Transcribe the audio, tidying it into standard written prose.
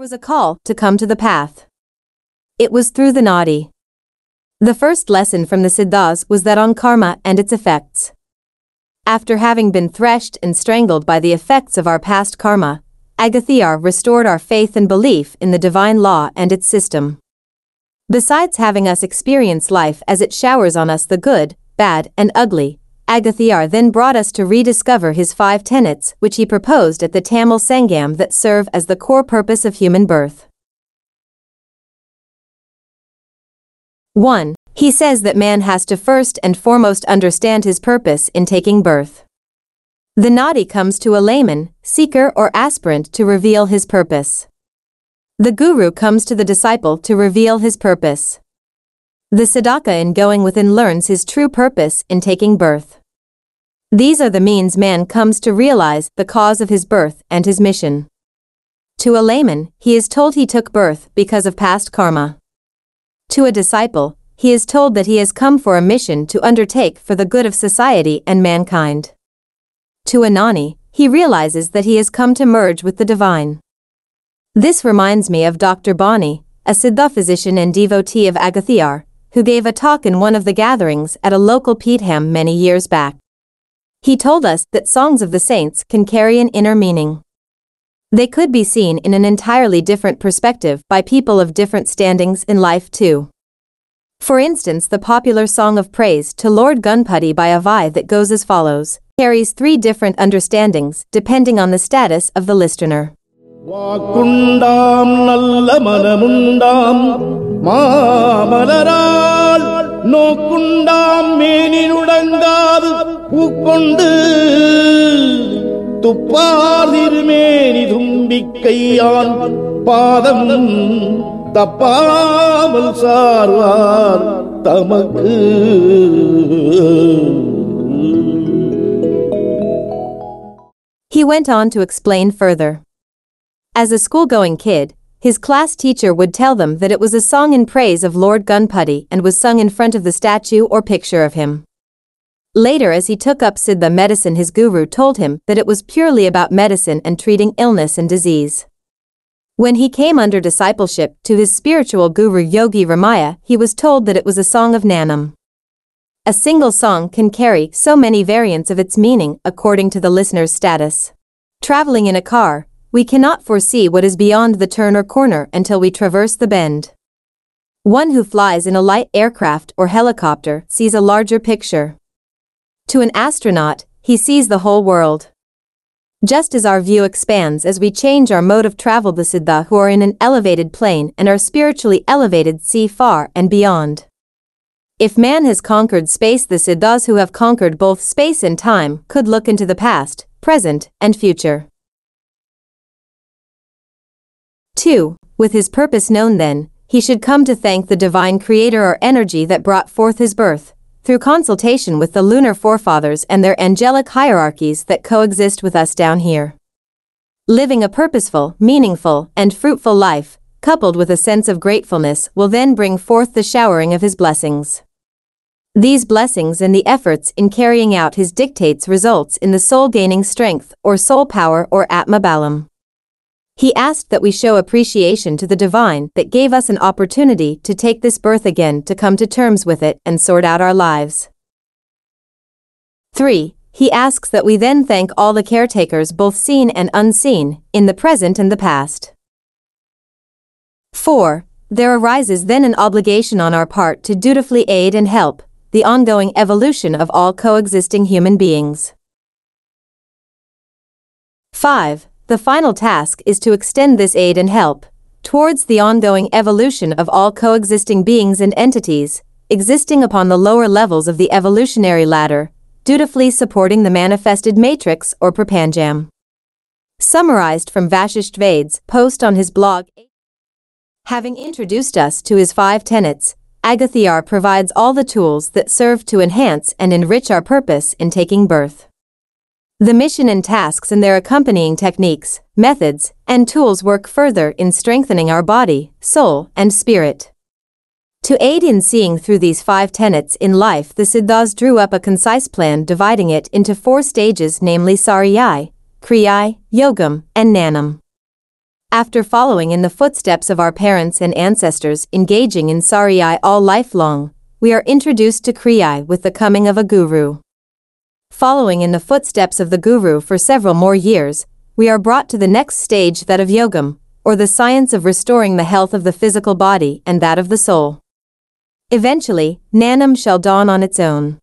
was a call to come to the path. It was through the Nadi. The first lesson from the Siddhas was that on karma and its effects. After having been threshed and strangled by the effects of our past karma, Agathiyar restored our faith and belief in the divine law and its system. Besides having us experience life as it showers on us the good, bad, and ugly, Agathiyar then brought us to rediscover his 5 tenets which he proposed at the Tamil Sangam that serve as the core purpose of human birth. 1. He says that man has to first and foremost understand his purpose in taking birth. The Nadi comes to a layman, seeker or aspirant to reveal his purpose. The guru comes to the disciple to reveal his purpose. The sadhaka in going within learns his true purpose in taking birth. These are the means man comes to realize the cause of his birth and his mission. To a layman, he is told he took birth because of past karma. To a disciple, he is told that he has come for a mission to undertake for the good of society and mankind. To a Gnani, he realizes that he has come to merge with the divine. This reminds me of Dr. Bani, a Siddha physician and devotee of Agathiyar, who gave a talk in one of the gatherings at a local Peetham many years back. He told us that songs of the saints can carry an inner meaning. They could be seen in an entirely different perspective by people of different standings in life too. For instance, the popular song of praise to Lord Gunputty by Avai that goes as follows, carries 3 different understandings depending on the status of the listener. வாக்குண்டாம் நல்ல மனமுண்டாம் மாமலரால் நோக்குண்டாம் மேனினுடங்காது பூக்கொண்டு துப்பாதிருமேனி தும்பிக்கையான் பாதம் தப்பாமல் சார்வார் தமக்கு. He went on to explain further. As a school-going kid, his class teacher would tell them that it was a song in praise of Lord Gunputty and was sung in front of the statue or picture of him. Later, as he took up Siddha medicine, his guru told him that it was purely about medicine and treating illness and disease. When he came under discipleship to his spiritual guru Yogi Ramaya, he was told that it was a song of Gnanam. A single song can carry so many variants of its meaning according to the listener's status. Traveling in a car, we cannot foresee what is beyond the turn or corner until we traverse the bend. One who flies in a light aircraft or helicopter sees a larger picture. To an astronaut, he sees the whole world. Just as our view expands as we change our mode of travel, the Siddha who are in an elevated plane and are spiritually elevated see far and beyond. If man has conquered space, the Siddhas who have conquered both space and time could look into the past, present, and future. 2. With his purpose known then, he should come to thank the divine creator or energy that brought forth his birth, through consultation with the lunar forefathers and their angelic hierarchies that coexist with us down here. Living a purposeful, meaningful, and fruitful life, coupled with a sense of gratefulness, will then bring forth the showering of his blessings. These blessings and the efforts in carrying out his dictates results in the soul gaining strength or soul power or Atma Balam. He asked that we show appreciation to the divine that gave us an opportunity to take this birth again, to come to terms with it and sort out our lives. 3. He asks that we then thank all the caretakers, both seen and unseen, in the present and the past. 4. There arises then an obligation on our part to dutifully aid and help the ongoing evolution of all coexisting human beings. 5. The final task is to extend this aid and help towards the ongoing evolution of all coexisting beings and entities existing upon the lower levels of the evolutionary ladder, dutifully supporting the manifested matrix or prapanjam. Summarized from Vashisht Ved's post on his blog. Having introduced us to his 5 tenets, Agathiyar provides all the tools that serve to enhance and enrich our purpose in taking birth. The mission and tasks and their accompanying techniques, methods, and tools work further in strengthening our body, soul, and spirit. To aid in seeing through these 5 tenets in life, the Siddhas drew up a concise plan dividing it into 4 stages, namely Sariyai, Kriyai, Yogam, and Gnanam. After following in the footsteps of our parents and ancestors engaging in sariyai all lifelong, we are introduced to kriyai with the coming of a guru. Following in the footsteps of the guru for several more years, we are brought to the next stage, that of yogam, or the science of restoring the health of the physical body and that of the soul. Eventually, Gnanam shall dawn on its own.